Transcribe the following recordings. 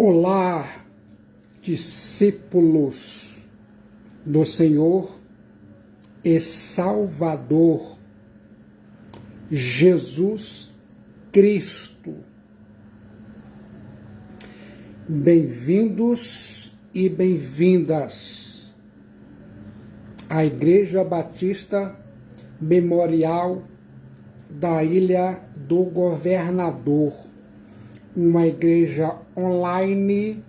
Olá, discípulos do Senhor e Salvador Jesus Cristo. Bem-vindos e bem-vindas à Igreja Batista Memorial da Ilha do Governador, uma igreja online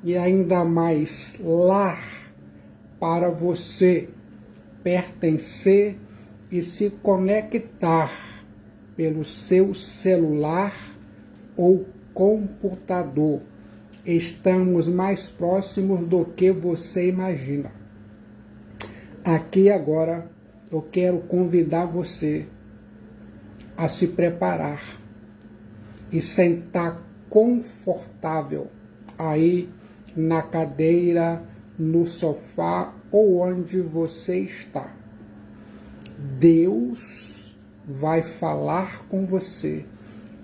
e ainda mais lar para você pertencer e se conectar pelo seu celular ou computador. Estamos mais próximos do que você imagina. Aqui agora eu quero convidar você a se preparar e sentar confortável aí na cadeira, no sofá ou onde você está. Deus vai falar com você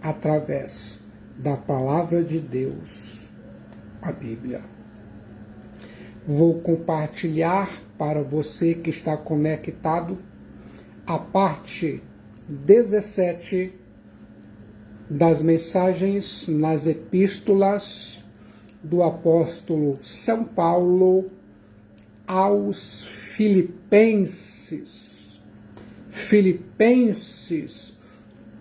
através da palavra de Deus, a Bíblia. Vou compartilhar para você que está conectado a parte 17 das mensagens nas epístolas do apóstolo São Paulo aos Filipenses. Filipenses,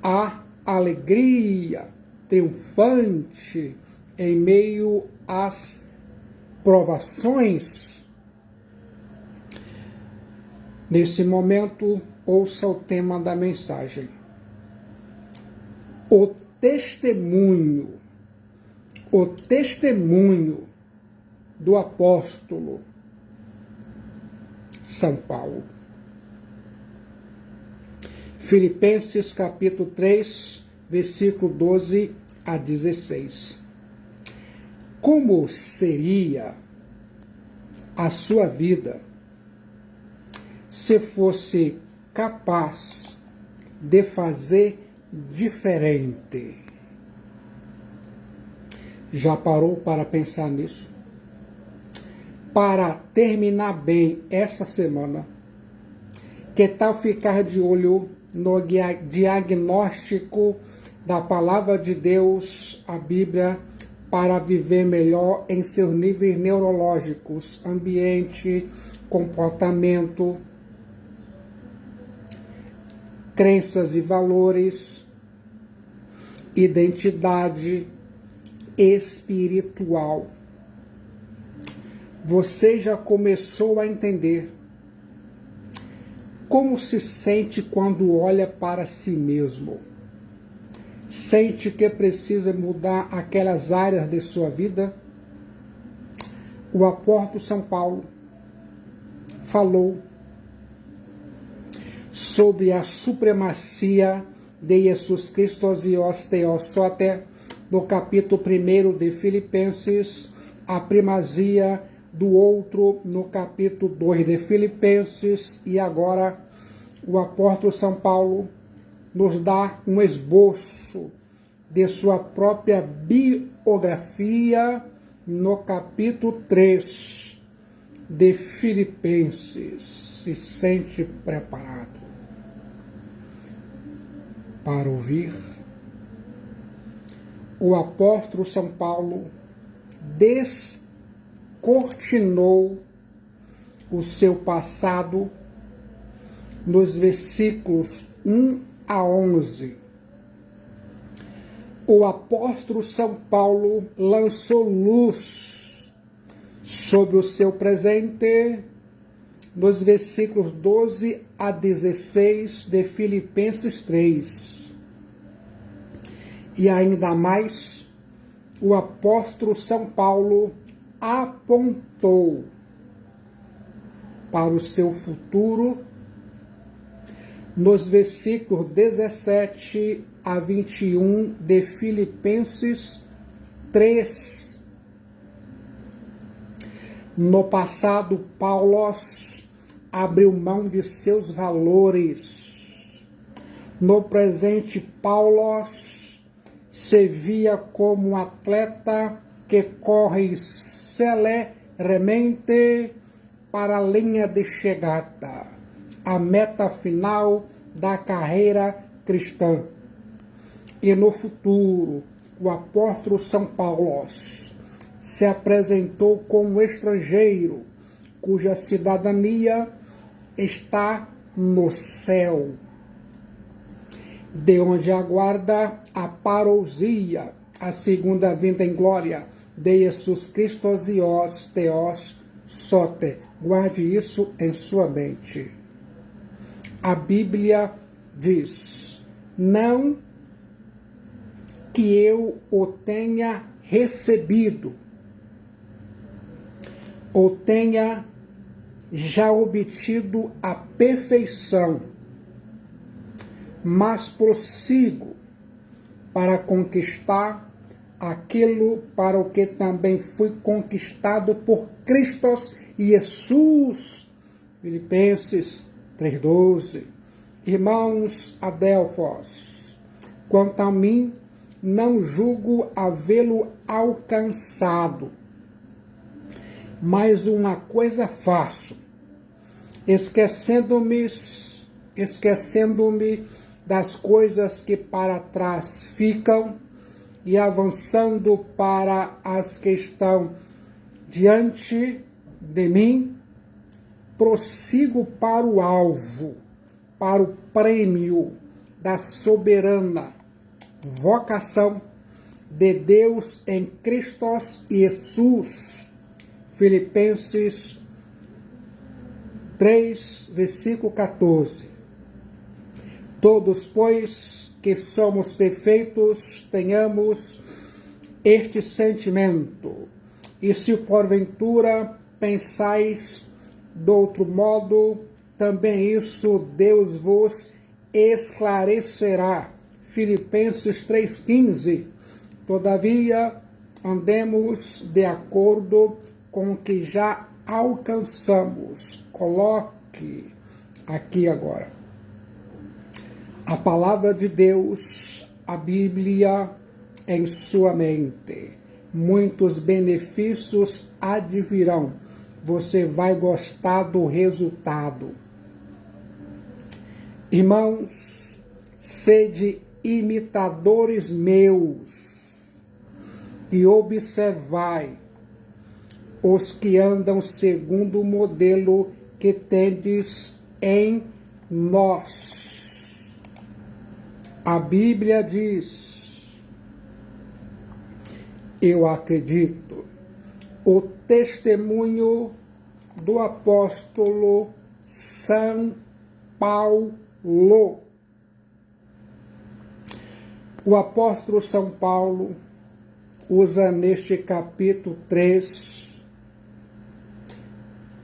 a alegria triunfante em meio às provações. Nesse momento, ouça o tema da mensagem. O testemunho do apóstolo São Paulo. Filipenses capítulo 3, versículo 12 a 16. Como seria a sua vida se fosse capaz de fazer diferente? Já parou para pensar nisso? Para terminar bem essa semana, que tal ficar de olho no diagnóstico da palavra de Deus, a Bíblia, para viver melhor em seus níveis neurológicos, ambiente, comportamento, crenças e valores, identidade espiritual. Você já começou a entender como se sente quando olha para si mesmo? Sente que precisa mudar aquelas áreas de sua vida? O apóstolo São Paulo falou sobre a supremacia de Jesus Cristo e os Theosote, no capítulo 1 de Filipenses, a primazia do outro no capítulo 2 de Filipenses, e agora o apóstolo São Paulo nos dá um esboço de sua própria biografia no capítulo 3 de Filipenses. Se sente preparado para ouvir? O apóstolo São Paulo descortinou o seu passado nos versículos 1 a 11. O apóstolo São Paulo lançou luz sobre o seu presente nos versículos 12 a 16 de Filipenses 3. E ainda mais, o apóstolo São Paulo apontou para o seu futuro nos versículos 17 a 21 de Filipenses 3. No passado, Paulo abriu mão de seus valores. No presente, Paulo se via como um atleta que corre celeremente para a linha de chegada, a meta final da carreira cristã. E no futuro, o apóstolo São Paulo se apresentou como estrangeiro, cuja cidadania está no céu, de onde aguarda a parousia, a segunda vinda em glória de Jesus Cristo e os Theos Sote. Guarde isso em sua mente. A Bíblia diz: não que eu o tenha recebido, ou tenha já obtido a perfeição, mas prossigo para conquistar aquilo para o que também fui conquistado por Cristo e Jesus. Filipenses 3,12. Irmãos Adelfos, quanto a mim, não julgo havê-lo alcançado, mas uma coisa faço, esquecendo-me das coisas que para trás ficam e avançando para as que estão diante de mim, prossigo para o alvo, para o prêmio da soberana vocação de Deus em Cristo Jesus. Filipenses 3, versículo 14. Todos, pois, que somos perfeitos, tenhamos este sentimento. E se porventura pensais de outro modo, também isso Deus vos esclarecerá. Filipenses 3,15. Todavia, andemos de acordo com o que já alcançamos. Coloque aqui agora a palavra de Deus, a Bíblia, em sua mente. Muitos benefícios advirão. Você vai gostar do resultado. Irmãos, sede imitadores meus e observai os que andam segundo o modelo que tendes em nós. A Bíblia diz, eu acredito, o testemunho do apóstolo São Paulo. O apóstolo São Paulo usa neste capítulo 3,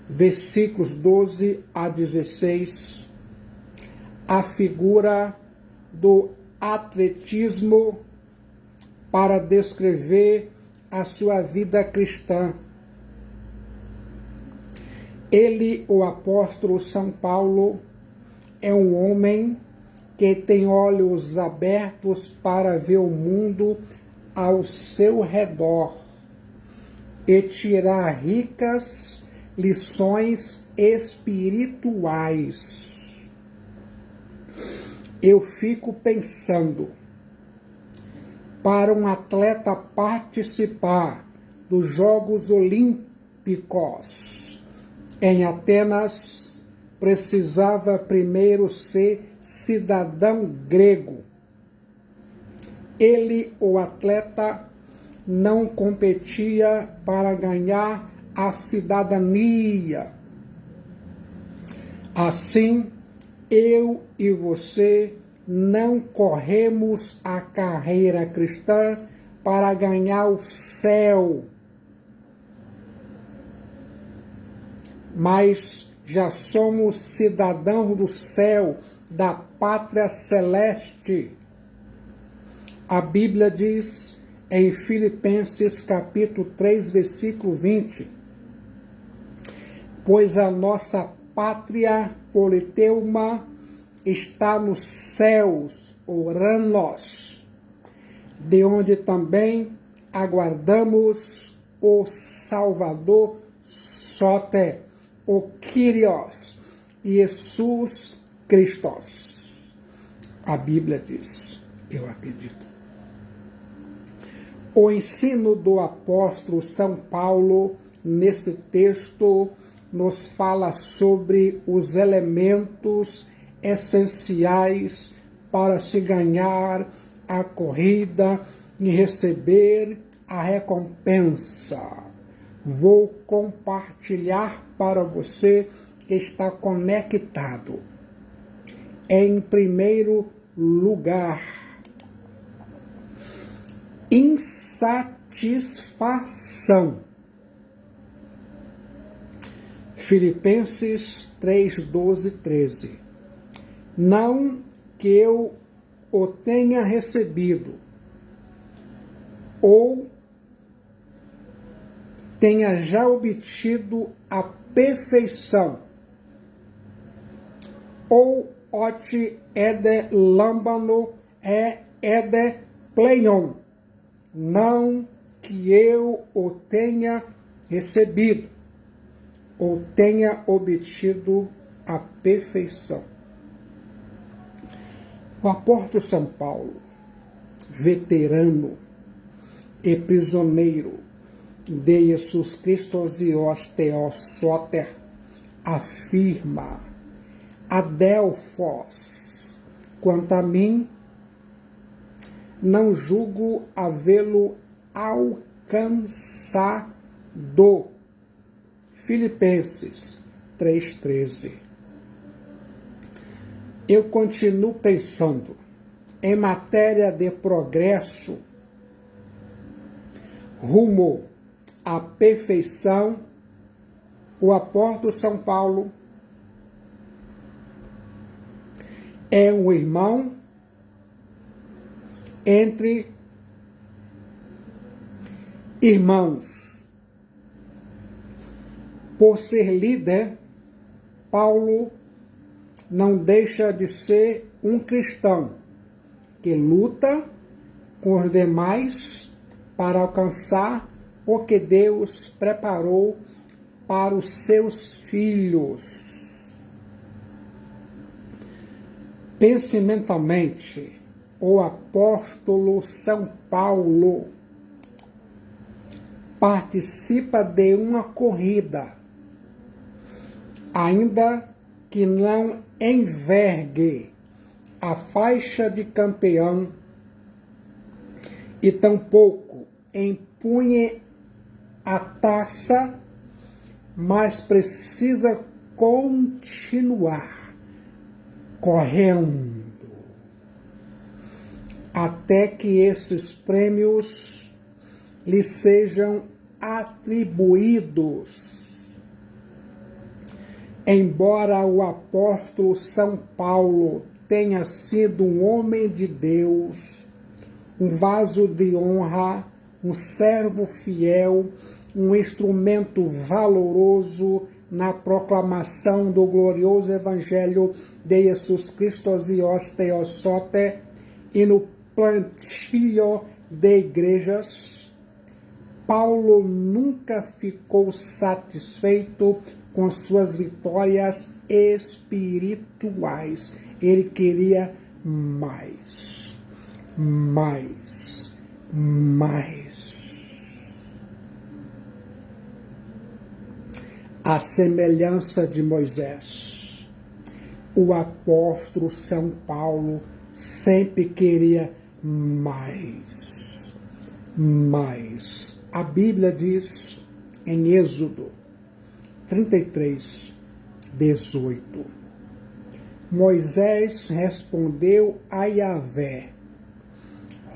versículos 12 a 16, a figura do atletismo para descrever a sua vida cristã. Ele, o apóstolo São Paulo, é um homem que tem olhos abertos para ver o mundo ao seu redor e tirar ricas lições espirituais. Eu fico pensando, para um atleta participar dos Jogos Olímpicos em Atenas, precisava primeiro ser cidadão grego. Ele, o atleta, não competia para ganhar a cidadania. Assim, eu e você não corremos a carreira cristã para ganhar o céu, mas já somos cidadãos do céu, da pátria celeste. A Bíblia diz em Filipenses capítulo 3, versículo 20, pois a nossa pátria politeuma está nos céus, oranos, de onde também aguardamos o Salvador Soter, o Kyrios, Jesus Christos. A Bíblia diz, eu acredito. O ensino do apóstolo São Paulo, nesse texto, nos fala sobre os elementos essenciais para se ganhar a corrida e receber a recompensa. Vou compartilhar para você que está conectado. Em primeiro lugar, insatisfação. Filipenses 3, 12, 13. Não que eu o tenha recebido, ou tenha já obtido a perfeição, ou oti ede lambano ede pleion, não que eu o tenha recebido, ou tenha obtido a perfeição. O apóstolo São Paulo, veterano e prisioneiro de Jesus Cristo e Theos Soter, afirma: Adelphos, quanto a mim, não julgo havê-lo alcançado. Filipenses 3,13. Eu continuo pensando, em matéria de progresso, rumo à perfeição, o apóstolo São Paulo é um irmão entre irmãos. Por ser líder, Paulo não deixa de ser um cristão que luta com os demais para alcançar o que Deus preparou para os seus filhos. Pense mentalmente, o apóstolo São Paulo participa de uma corrida, ainda que não envergue a faixa de campeão e tampouco empunhe a taça, mas precisa continuar correndo até que esses prêmios lhe sejam atribuídos. Embora o apóstolo São Paulo tenha sido um homem de Deus, um vaso de honra, um servo fiel, um instrumento valoroso na proclamação do glorioso Evangelho de Jesus Cristo e Theos Soter e no plantio de igrejas, Paulo nunca ficou satisfeito com suas vitórias espirituais. Ele queria mais, mais, mais. A semelhança de Moisés, o apóstolo São Paulo sempre queria mais, mais. A Bíblia diz em Êxodo 33, 18. Moisés respondeu a Yahvé: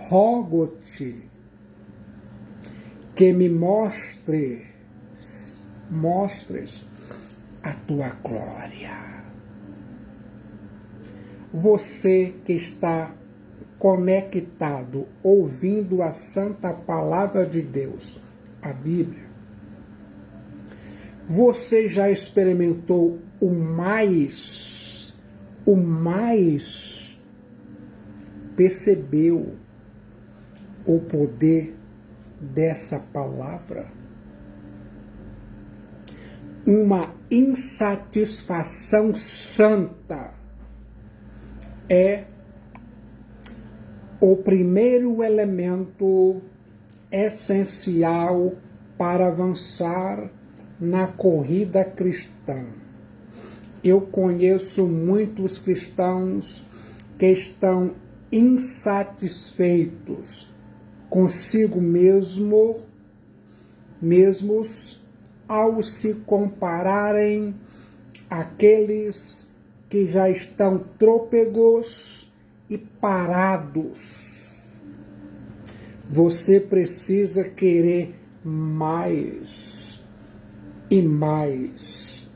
rogo-te que me mostres a tua glória. Você que está conectado, ouvindo a santa palavra de Deus, a Bíblia, você já experimentou o mais, percebeu o poder dessa palavra? Uma insatisfação santa é o primeiro elemento essencial para avançar na corrida cristã. Eu conheço muitos cristãos que estão insatisfeitos consigo mesmos ao se compararem àqueles que já estão trôpegos e parados. Você precisa querer mais e mais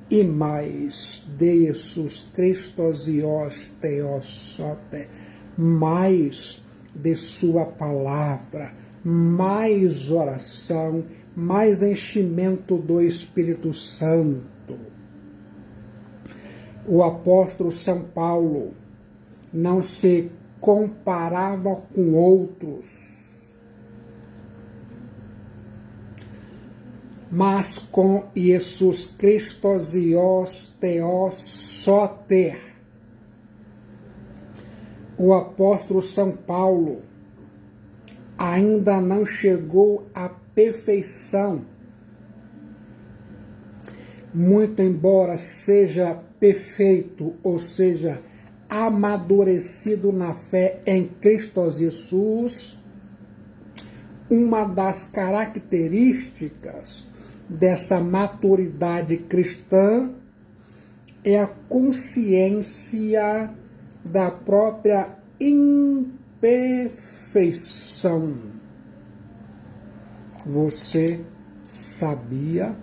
e mais de Jesus Christos Ios Theosote, mais de sua palavra, mais oração, mais enchimento do Espírito Santo. O apóstolo São Paulo não se comparava com outros, mas com Jesus Christos Ios Theosote. O apóstolo São Paulo ainda não chegou à perfeição, muito embora seja perfeito, ou seja, amadurecido na fé em Cristo Jesus. Uma das características dessa maturidade cristã é a consciência da própria imperfeição. Você sabia?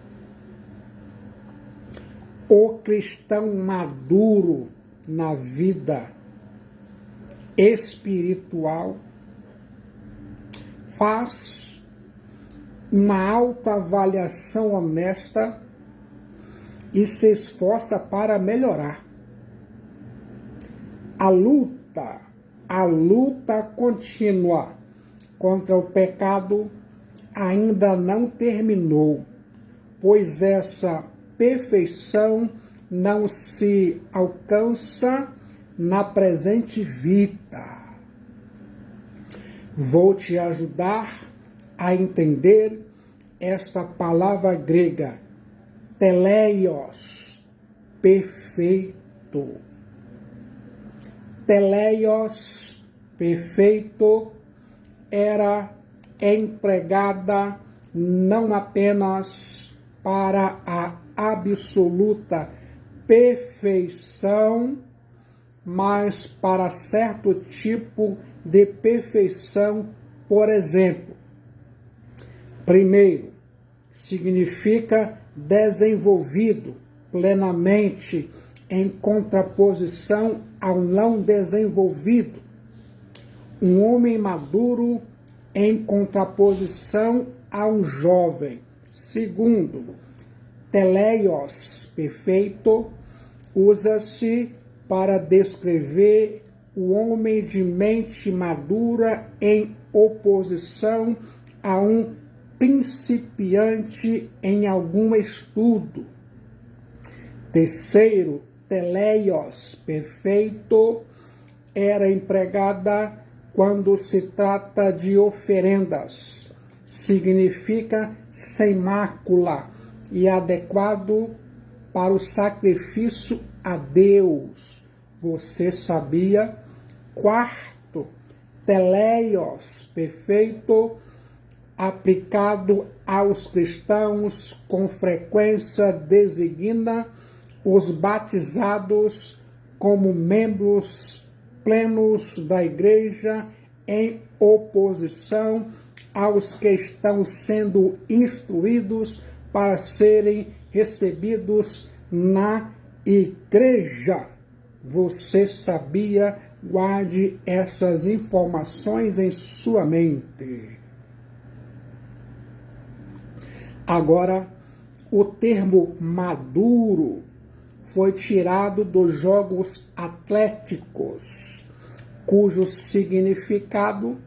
O cristão maduro na vida espiritual faz uma autoavaliação honesta e se esforça para melhorar. A luta contínua contra o pecado ainda não terminou, pois essa perfeição não se alcança na presente vida. Vou te ajudar a entender esta palavra grega, teleios, perfeito. Teleios, perfeito, era empregada não apenas para a absoluta perfeição, mas para certo tipo de perfeição. Por exemplo, primeiro, significa desenvolvido plenamente, em contraposição ao não desenvolvido. Um homem maduro em contraposição a um jovem. Segundo, teleios, perfeito, usa-se para descrever o homem de mente madura em oposição a um principiante em algum estudo. Terceiro, teleios, perfeito, era empregada quando se trata de oferendas. Significa sem mácula e adequado para o sacrifício a Deus. Você sabia? Quarto, teleios, perfeito, aplicado aos cristãos com frequência designa os batizados como membros plenos da igreja, em oposição aos que estão sendo instruídos para serem recebidos na igreja. Você sabia? Guarde essas informações em sua mente. Agora, o termo maduro foi tirado dos jogos atléticos, cujo significado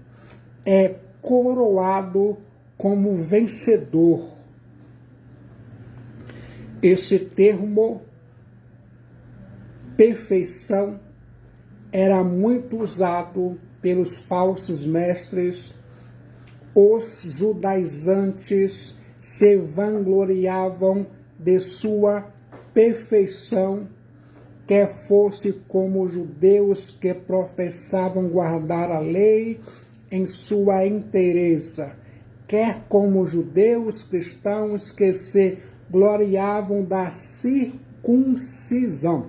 é coroado como vencedor. Esse termo, perfeição, era muito usado pelos falsos mestres. Os judaizantes se vangloriavam de sua perfeição, quer fosse como judeus que professavam guardar a lei em sua inteireza, quer como judeus cristãos que se gloriavam da circuncisão.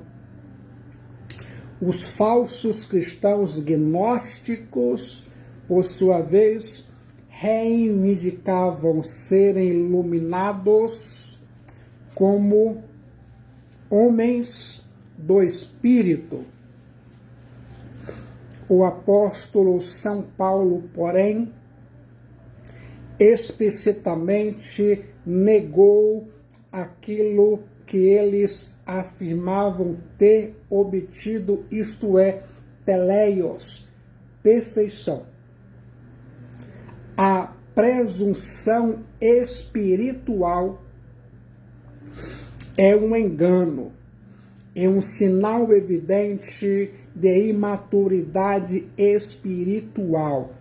Os falsos cristãos gnósticos, por sua vez, reivindicavam serem iluminados como homens do Espírito. O apóstolo São Paulo, porém, explicitamente negou aquilo que eles afirmavam ter obtido, isto é, teleios, perfeição. A presunção espiritual é um engano, é um sinal evidente de imaturidade espiritual.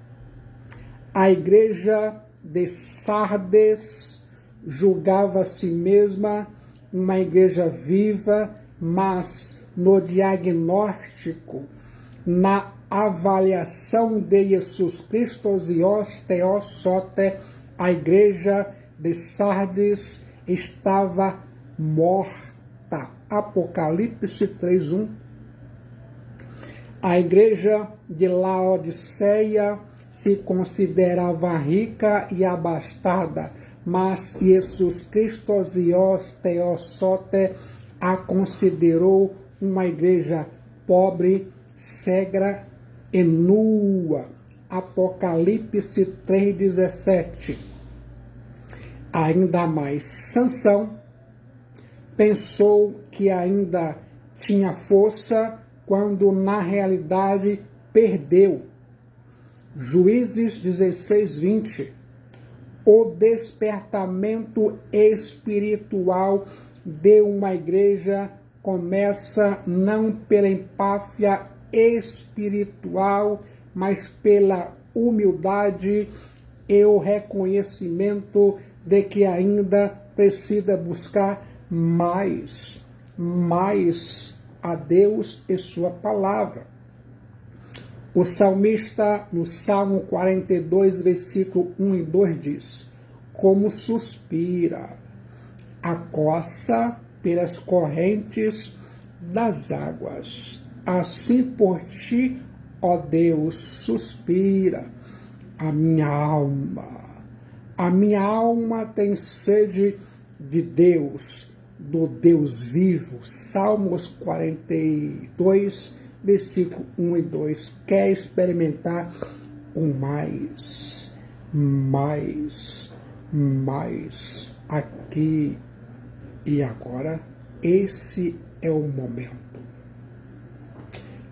A igreja de Sardes julgava a si mesma uma igreja viva, mas no diagnóstico, na avaliação de Jesus Cristo e Theosote, a igreja de Sardes estava morta. Apocalipse 3:1. A igreja de Laodiceia se considerava rica e abastada, mas Jesus Cristo e Theosote a considerou uma igreja pobre, cega e nua. Apocalipse 3:17. Ainda mais, Sansão pensou que ainda tinha força quando na realidade perdeu. Juízes 16:20. O despertamento espiritual de uma igreja começa não pela empáfia espiritual, mas pela humildade e o reconhecimento de que ainda precisa buscar mais a Deus e sua palavra. O salmista, no Salmo 42, versículo 1 e 2, diz: como suspira a coça pelas correntes das águas, assim por ti, ó Deus, suspira a minha alma. A minha alma tem sede de Deus, do Deus vivo. Salmos 42, versículo 1 e 2. Quer experimentar o mais aqui e agora? Esse é o momento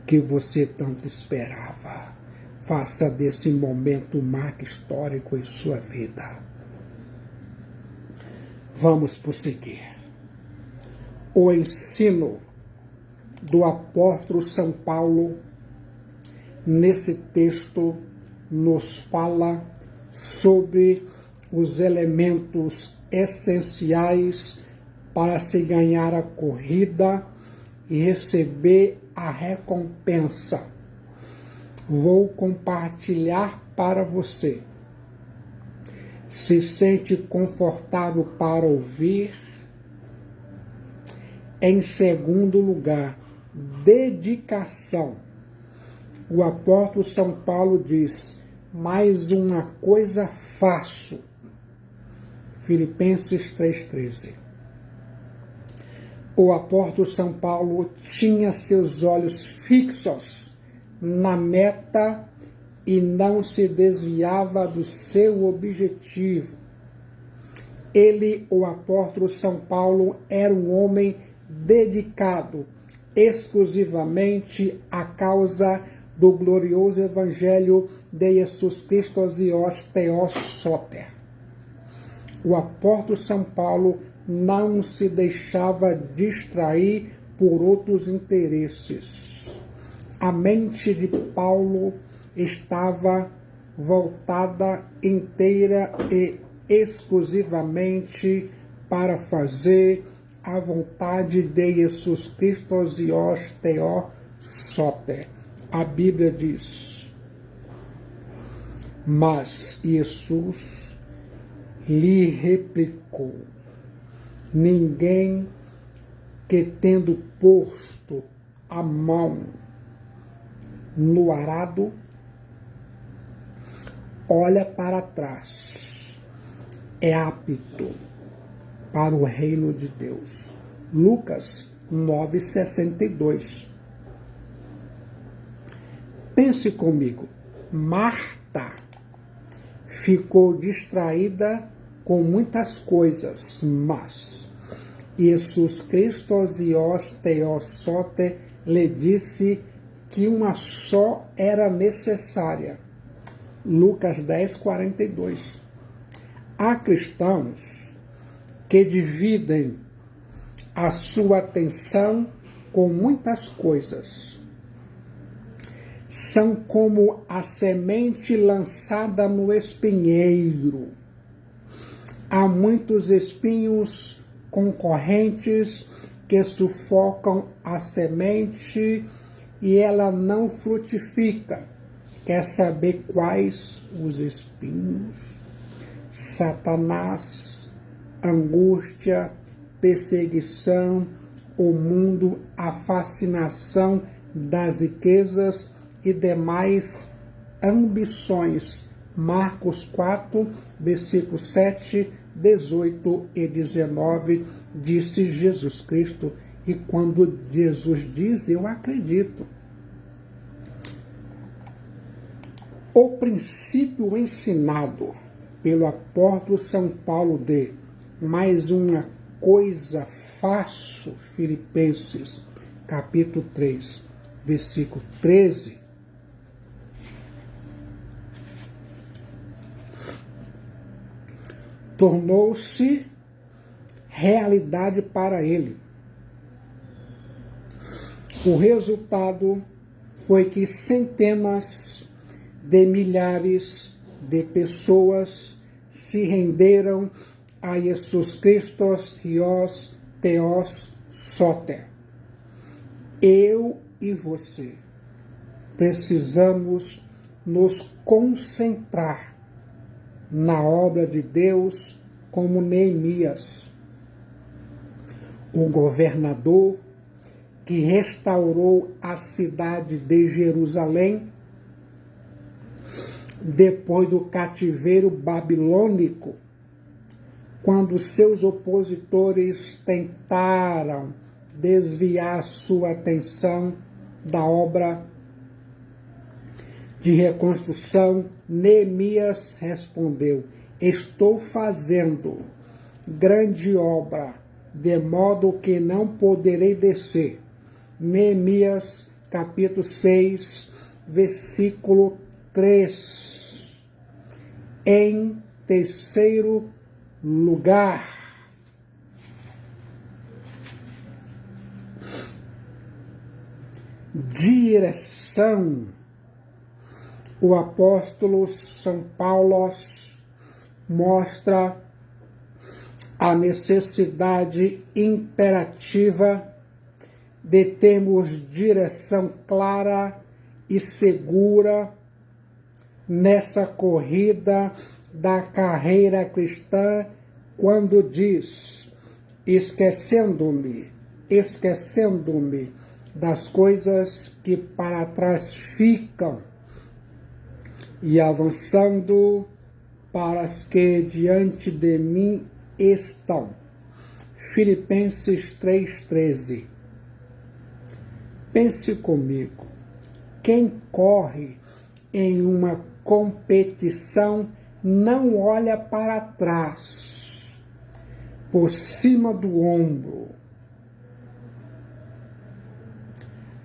que você tanto esperava. Faça desse momento um marco histórico em sua vida. Vamos prosseguir. O ensino do apóstolo São Paulo, nesse texto, nos fala sobre os elementos essenciais para se ganhar a corrida e receber a recompensa. Vou compartilhar para você. Se sente confortável para ouvir? Em segundo lugar, dedicação. O apóstolo São Paulo diz: mais uma coisa faço. Filipenses 3,13. O apóstolo São Paulo tinha seus olhos fixos na meta e não se desviava do seu objetivo. Ele, o apóstolo São Paulo, era um homem dedicado exclusivamente à causa do glorioso Evangelho de Jesus Cristo os Theos Soter. O apóstolo São Paulo não se deixava distrair por outros interesses. A mente de Paulo estava voltada inteira e exclusivamente para fazer a vontade de Jesus Cristo e os Theos Soter. A Bíblia diz: mas Jesus lhe replicou: ninguém que, tendo posto a mão no arado, olha para trás, é apto para o reino de Deus. Lucas 9,62. Pense comigo, Marta ficou distraída com muitas coisas, mas Jesus Cristo e os Theos Soter lhe disse que uma só era necessária. Lucas 10,42. Há cristãos que dividem a sua atenção com muitas coisas. São como a semente lançada no espinheiro. Há muitos espinhos concorrentes que sufocam a semente e ela não frutifica. Quer saber quais os espinhos? Satanás, angústia, perseguição, o mundo, a fascinação das riquezas e demais ambições. Marcos 4, versículos 7, 18 e 19, disse Jesus Cristo. E quando Jesus diz, eu acredito. O princípio ensinado pelo apóstolo São Paulo de mais uma coisa faço, Filipenses, capítulo 3, versículo 13, tornou-se realidade para ele. O resultado foi que centenas de milhares de pessoas se renderam a Jesus Cristo e os Theos Soter. Eu e você precisamos nos concentrar na obra de Deus como Neemias, o governador que restaurou a cidade de Jerusalém depois do cativeiro babilônico, quando seus opositores tentaram desviar sua atenção da obra de reconstrução, Neemias respondeu: estou fazendo grande obra, de modo que não poderei descer. Neemias, capítulo 6, versículo 3. Em terceiro lugar, direção. O apóstolo São Paulo mostra a necessidade imperativa de termos direção clara e segura nessa corrida da carreira cristã, quando diz: esquecendo-me das coisas que para trás ficam e avançando para as que diante de mim estão. Filipenses 3,13. Pense comigo, quem corre em uma competição não olha para trás, por cima do ombro,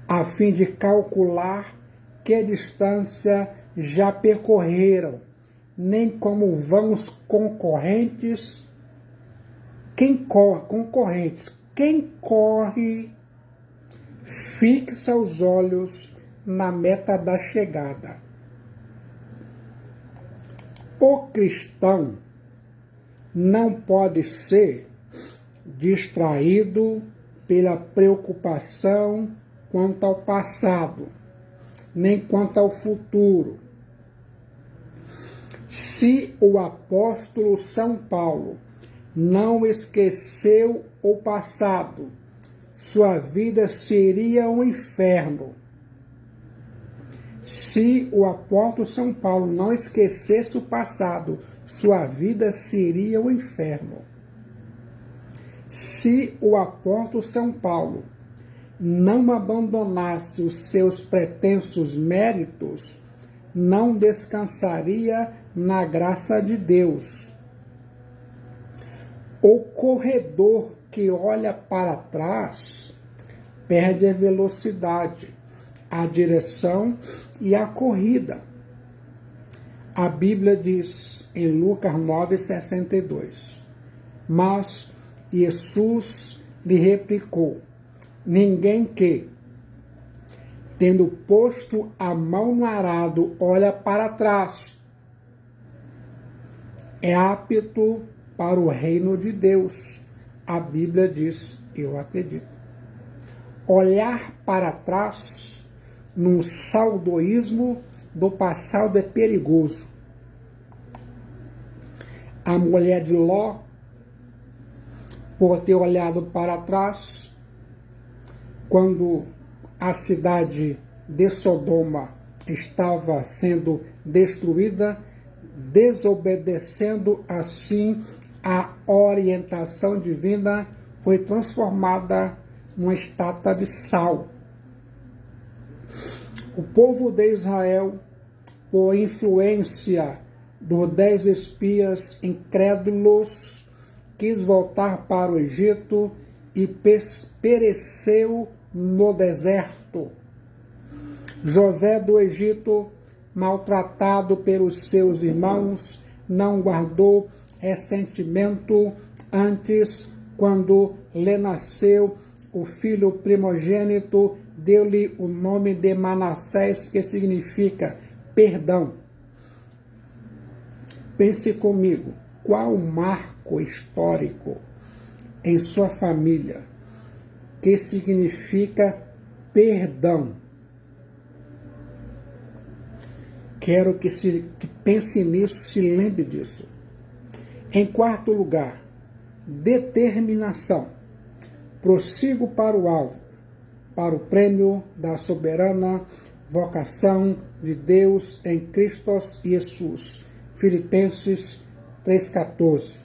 a fim de calcular que distância já percorreram, nem como vãos concorrentes. Quem corre, fixa os olhos na meta da chegada. O cristão não pode ser distraído pela preocupação quanto ao passado, nem quanto ao futuro. Se o apóstolo São Paulo não esqueceu o passado, sua vida seria um inferno. Se o apóstolo São Paulo não esquecesse o passado, sua vida seria um inferno. Se o apóstolo São Paulo não abandonasse os seus pretensos méritos, não descansaria na graça de Deus. O corredor que olha para trás perde a velocidade, a direção e a corrida. A Bíblia diz em Lucas 9,62: Mas Jesus lhe replicou: ninguém que, tendo posto a mão no arado, olha para trás, é apto para o reino de Deus. A Bíblia diz, eu acredito. Olhar para trás num saudoísmo do passado é perigoso. A mulher de Ló, por ter olhado para trás, quando a cidade de Sodoma estava sendo destruída, desobedecendo assim a orientação divina, foi transformada numa estátua de sal. O povo de Israel, por influência dos 10 espias incrédulos, quis voltar para o Egito e pereceu no deserto. José do Egito, maltratado pelos seus irmãos, não guardou ressentimento. Antes, quando lhe nasceu o filho primogênito, deu-lhe o nome de Manassés, que significa perdão. Pense comigo, qual marco histórico em sua família que significa perdão? Quero que pense nisso, se lembre disso. Em quarto lugar, determinação. Prossigo para o alvo, para o prêmio da soberana vocação de Deus em Cristo Jesus. Filipenses 3,14.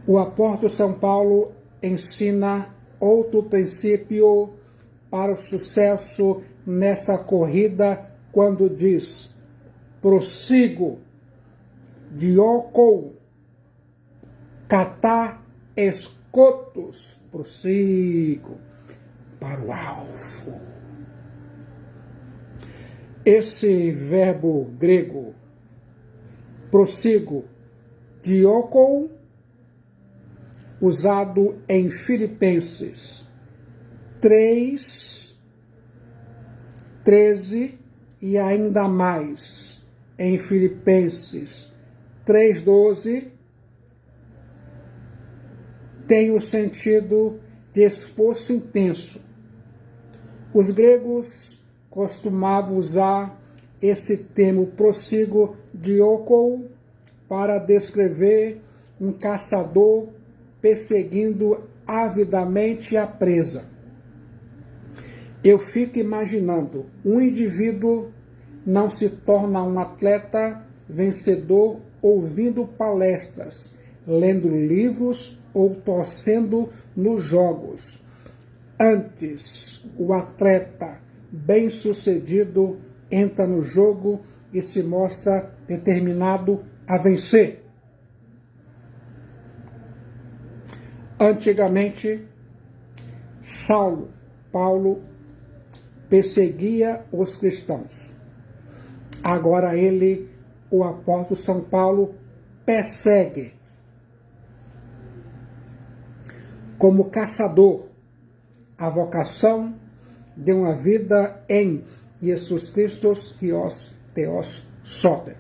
O apóstolo São Paulo ensina outro princípio para o sucesso nessa corrida, quando diz: prossigo, dioko, catá escotos, prossigo para o alvo. Esse verbo grego, prossigo, dioko, usado em Filipenses 3:13 e ainda mais em Filipenses 3:12, tem o sentido de esforço intenso. Os gregos costumavam usar esse termo prossigo, dioko, para descrever um caçador perseguindo avidamente a presa. Eu fico imaginando, um indivíduo não se torna um atleta vencedor ouvindo palestras, lendo livros ou torcendo nos jogos. Antes, o atleta bem-sucedido entra no jogo e se mostra determinado a vencer. Antigamente, Paulo, perseguia os cristãos. Agora ele, o apóstolo São Paulo, persegue como caçador a vocação de uma vida em Jesus Cristo, Theos Soter.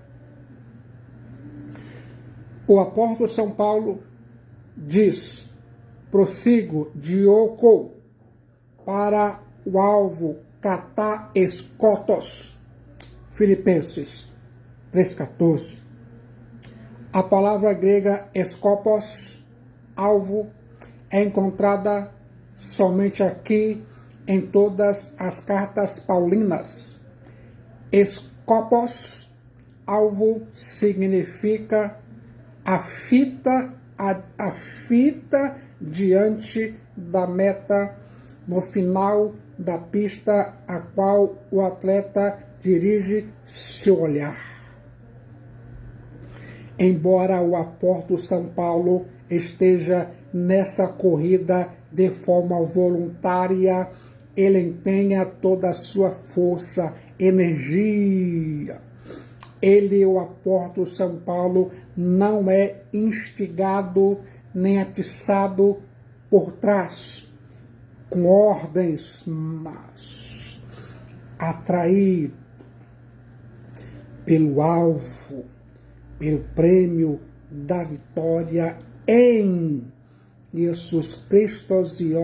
O apóstolo São Paulo diz: prossigo de oco para o alvo catá escotos. Filipenses 3,14. A palavra grega escopos, alvo, é encontrada somente aqui em todas as cartas paulinas. Escopos, alvo, significa a fita diante da meta, no final da pista a qual o atleta dirige seu olhar. Embora o apóstolo São Paulo esteja nessa corrida de forma voluntária, ele empenha toda a sua força, energia. Ele, o apóstolo São Paulo, não é instigado nem atiçado por trás, com ordens, mas atraído pelo alvo, pelo prêmio da vitória em Jesus Cristo e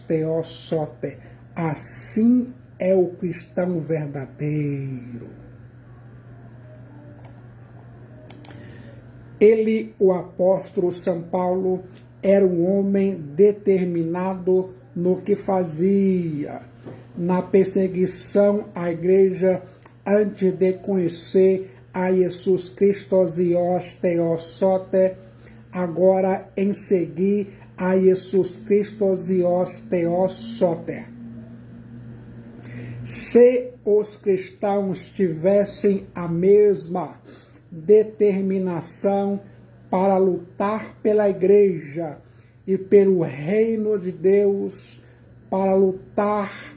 Theos Soter. Assim é o cristão verdadeiro. Ele, o apóstolo São Paulo, era um homem determinado no que fazia, na perseguição à igreja, antes de conhecer a Jesus Cristo e Theos Soter, agora em seguir a Jesus Cristo e Theos Soter. Se os cristãos tivessem a mesma determinação para lutar pela igreja e pelo reino de Deus, para lutar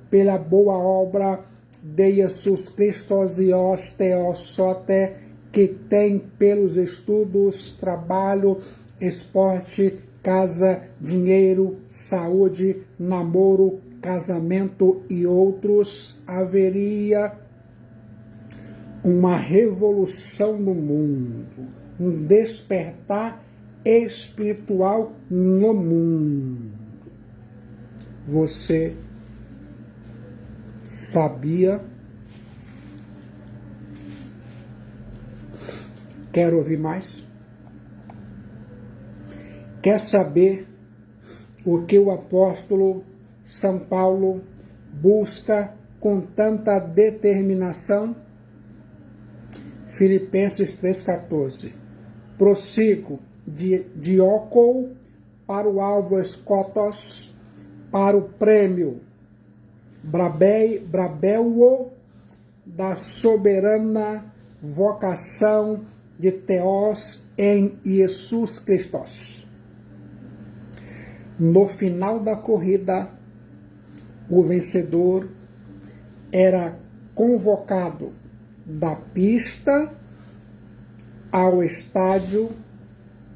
pela boa obra de Jesus Cristo e Theos Soter, que tem pelos estudos, trabalho, esporte, casa, dinheiro, saúde, namoro, casamento e outros, haveria uma revolução no mundo, um despertar espiritual no mundo. Você sabia? Quer ouvir mais? Quer saber o que o apóstolo São Paulo busca com tanta determinação? Filipenses 3,14. Prossigo de ócou para o alvo escotos, para o prêmio brabeuo da soberana vocação de Theos em Jesus Cristo. No final da corrida, o vencedor era convocado da pista ao estádio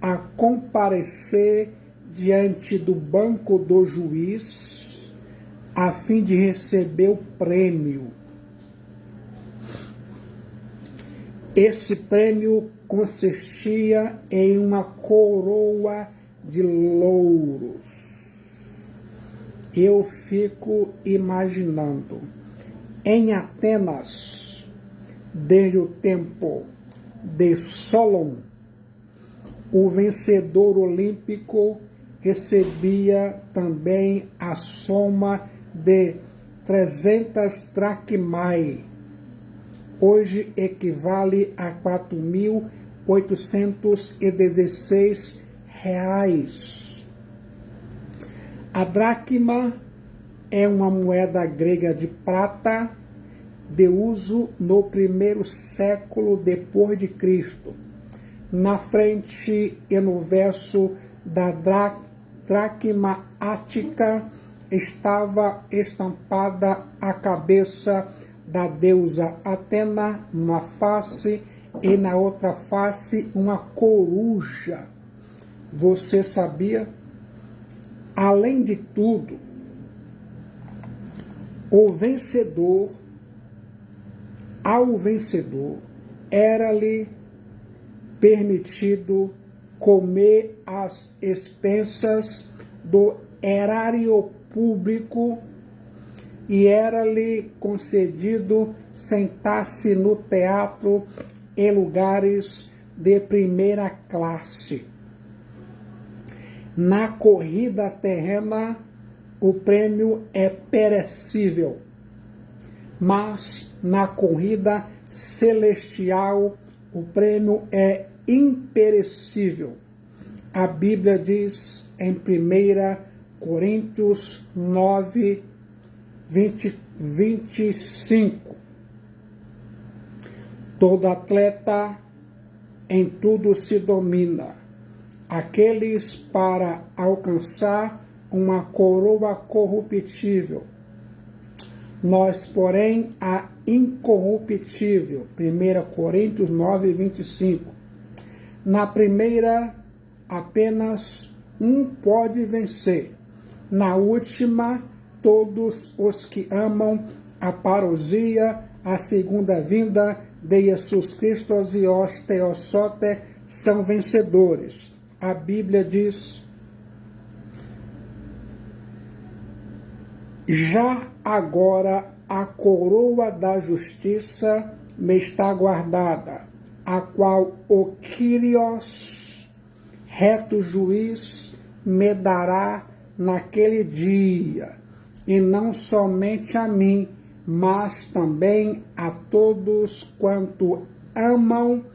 a comparecer diante do banco do juiz a fim de receber o prêmio. Esse prêmio consistia em uma coroa de louros. Eu fico imaginando, em Atenas, desde o tempo de Solon, o vencedor olímpico recebia também a soma de 300 dracmai. Hoje equivale a 4.816 reais. A dracma é uma moeda grega de prata de uso no primeiro século depois de Cristo. Na frente e no verso da dracma ática estava estampada a cabeça da deusa Atena numa face e na outra face uma coruja. Você sabia? Além de tudo, ao vencedor era-lhe permitido comer às expensas do erário público e era-lhe concedido sentar-se no teatro em lugares de primeira classe. Na corrida terrena, o prêmio é perecível, mas na corrida celestial, o prêmio é imperecível. A Bíblia diz em 1 Coríntios 9, 25: todo atleta em tudo se domina, aqueles para alcançar uma coroa corruptível. Nós, porém, a incorruptível. 1 Coríntios 9, 25. Na primeira, apenas um pode vencer. Na última, todos os que amam a parousia, a segunda vinda de Jesus Cristo e os Theosote são vencedores. A Bíblia diz: já agora a coroa da justiça me está guardada, a qual o Kyrios, reto juiz, me dará naquele dia, e não somente a mim, mas também a todos quanto amam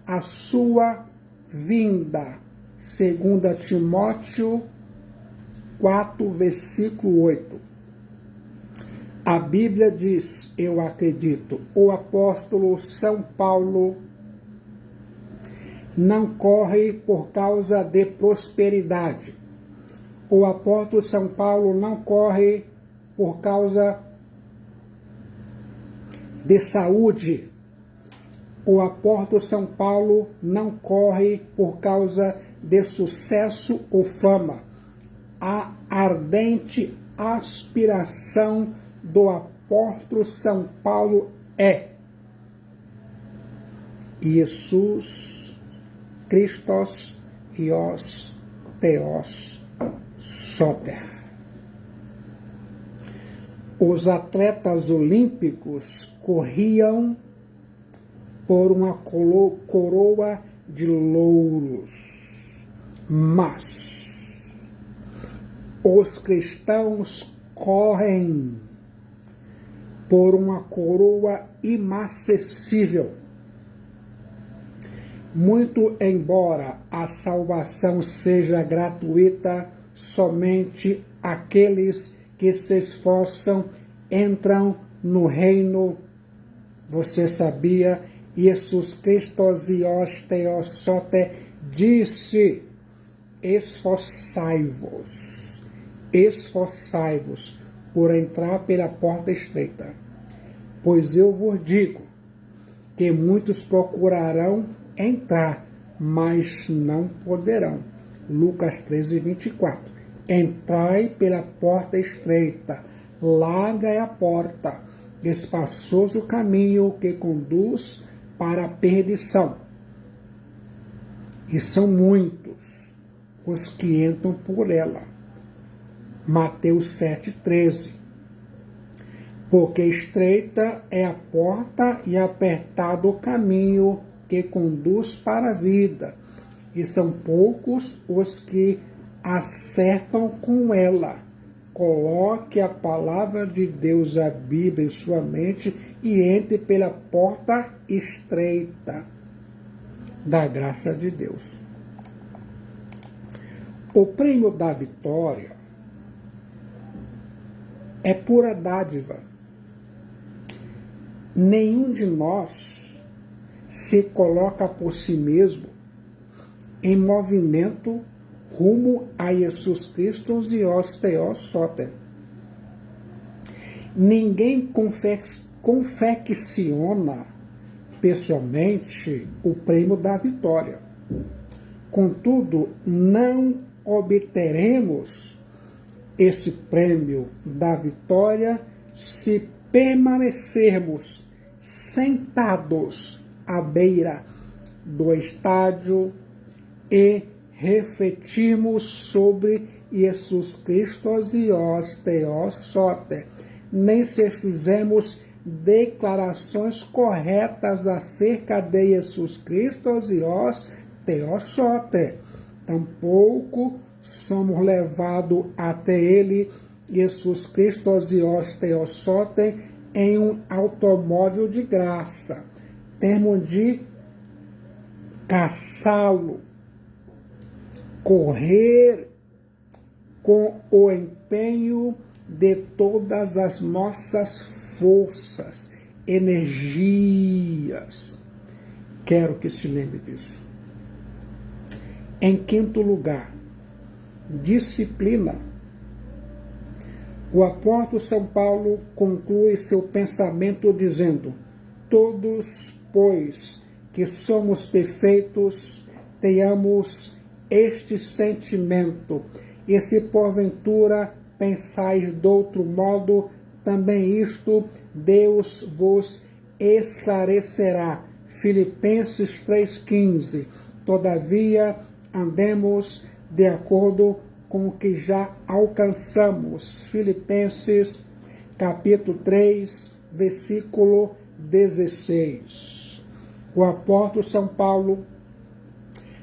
a sua vinda. 2 Timóteo 4, versículo 8. A Bíblia diz, eu acredito, o apóstolo São Paulo não corre por causa de prosperidade. O apóstolo São Paulo não corre por causa de saúde. O apóstolo São Paulo não corre por causa de sucesso ou fama. A ardente aspiração do apóstolo São Paulo é Jesus Christos e os Theos Soter. Os atletas olímpicos corriam por uma coroa de louros, mas os cristãos correm por uma coroa inacessível. Muito embora a salvação seja gratuita, somente aqueles que se esforçam entram no reino. Você sabia? Jesus Cristo e os Theosote disse: esforçai-vos por entrar pela porta estreita, pois eu vos digo que muitos procurarão entrar, mas não poderão. Lucas 13, 24. Entrai pela porta estreita, larga é a porta, espaçoso o caminho que conduz para a perdição, e são muitos os que entram por ela. Mateus 7,13. Porque estreita é a porta e apertado o caminho que conduz para a vida, e são poucos os que acertam com ela. Coloque a palavra de Deus, a Bíblia, em sua mente e entre pela porta estreita da graça de Deus. O prêmio da vitória é pura dádiva. Nenhum de nós se coloca por si mesmo em movimento rumo a Jesus Cristo e os Theos Soter. Ninguém confecciona pessoalmente o prêmio da vitória. Contudo, não obteremos esse prêmio da vitória se permanecermos sentados à beira do estádio e refletirmos sobre Jesus Cristo e os Theos Soter, nem se fizermos declarações corretas acerca de Jesus Cristo e os Theos Soter. Tampouco somos levados até ele, Jesus Cristo e os Theos Soter, em um automóvel de graça. Temos de caçá-lo, correr com o empenho de todas as nossas forças, energias. Quero que se lembre disso. Em quinto lugar, disciplina. O apóstolo São Paulo conclui seu pensamento dizendo: todos, pois, que somos perfeitos, tenhamos este sentimento, e se porventura pensais de outro modo, também isto Deus vos esclarecerá. Filipenses 3,15. Todavia, andemos de acordo com o que já alcançamos. Filipenses, capítulo 3, versículo 16. O apóstolo São Paulo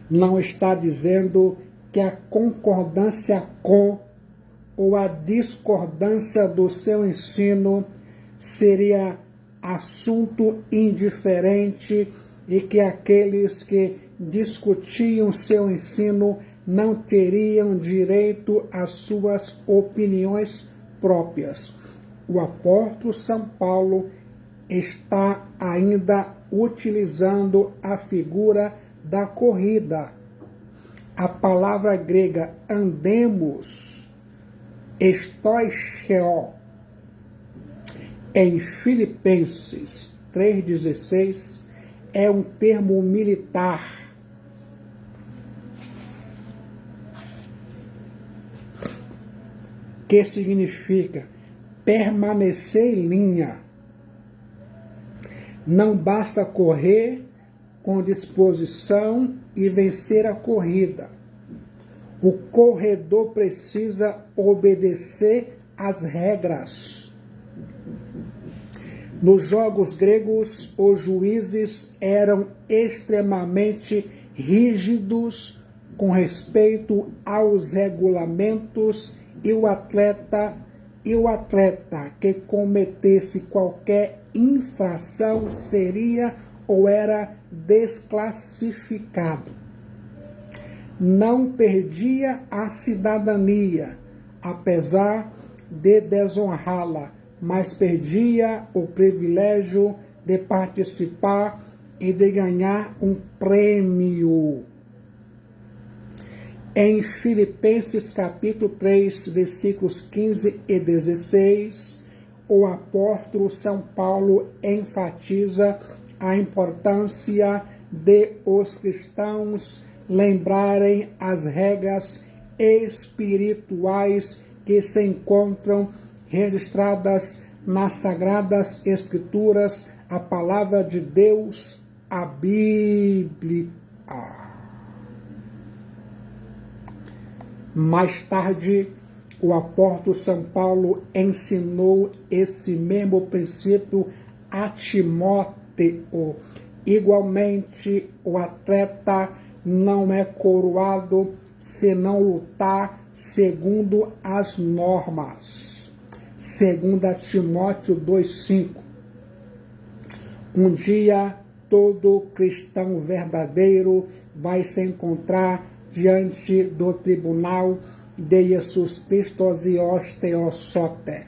não está dizendo que a concordância com ou a discordância do seu ensino seria assunto indiferente e que aqueles que discutiam seu ensino não teriam direito às suas opiniões próprias. O apóstolo São Paulo está ainda utilizando a figura da corrida. A palavra grega andemos, estoicheo, em Filipenses 3,16, é um termo militar. Que significa permanecer em linha. Não basta correr com disposição e vencer a corrida. O corredor precisa obedecer às regras. Nos jogos gregos, os juízes eram extremamente rígidos com respeito aos regulamentos e o atleta que cometesse qualquer infração seria ou era desclassificado. Não perdia a cidadania, apesar de desonrá-la, mas perdia o privilégio de participar e de ganhar um prêmio. Em Filipenses capítulo 3, versículos 15 e 16, o apóstolo São Paulo enfatiza a importância de os cristãos lembrarem as regras espirituais que se encontram registradas nas Sagradas Escrituras, a palavra de Deus, a Bíblia. Mais tarde, o apóstolo São Paulo ensinou esse mesmo princípio a Timóteo. Igualmente, o atleta não é coroado se não lutar segundo as normas. 2 Timóteo 2,5. Um dia, todo cristão verdadeiro vai se encontrar diante do tribunal de Jesus Cristo e os Theos Soter.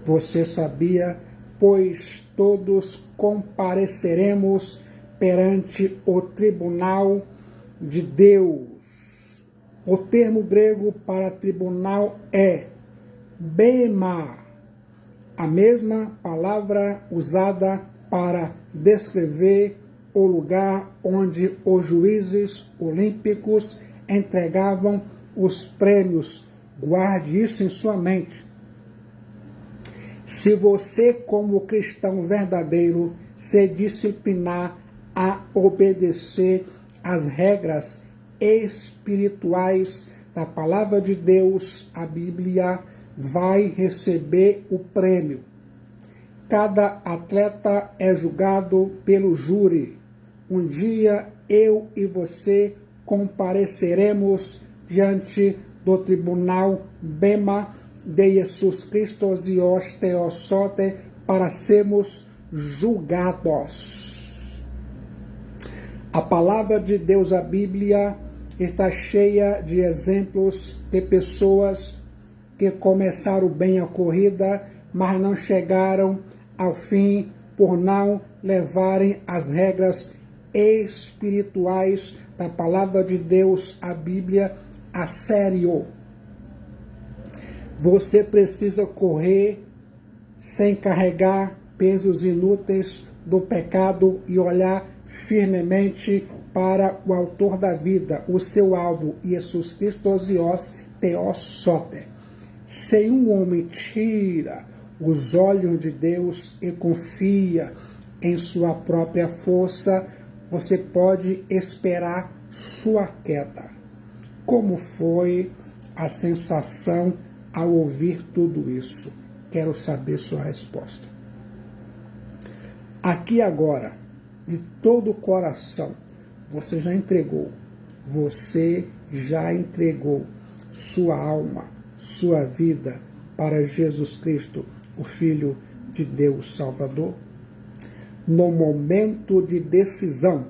Você sabia? Pois todos compareceremos perante o tribunal de Deus. O termo grego para tribunal é bema. a mesma palavra usada para descrever o lugar onde os juízes olímpicos entregavam os prêmios. Guarde isso em sua mente. Se você, como cristão verdadeiro, se disciplinar a obedecer às regras espirituais da palavra de Deus, a Bíblia, vai receber o prêmio. Cada atleta é julgado pelo júri. Um dia eu e você compareceremos diante do tribunal Bema de Jesus Cristo e os Teossote para sermos julgados. A palavra de Deus, a Bíblia, está cheia de exemplos de pessoas que começaram bem a corrida, mas não chegaram ao fim por não levarem as regras espirituais da palavra de Deus, a Bíblia, a sério. Você precisa correr sem carregar pesos inúteis do pecado e olhar firmemente para o autor da vida, o seu alvo, Jesus Cristo os Teossote. Se um homem tira os olhos de Deus e confia em sua própria força, você pode esperar sua queda. Como foi a sensação ao ouvir tudo isso? Quero saber sua resposta. Aqui agora, de todo o coração, você já entregou sua alma, sua vida para Jesus Cristo, o Filho de Deus Salvador? No momento de decisão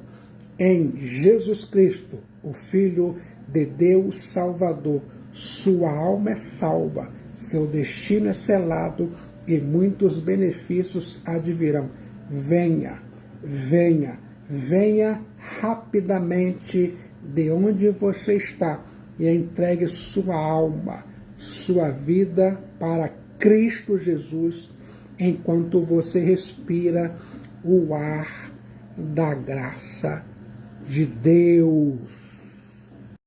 em Jesus Cristo, o Filho de Deus Salvador, sua alma é salva, seu destino é selado e muitos benefícios advirão. Venha, venha, venha rapidamente de onde você está e entregue sua alma, sua vida para Cristo Jesus, enquanto você respira o ar da graça de Deus.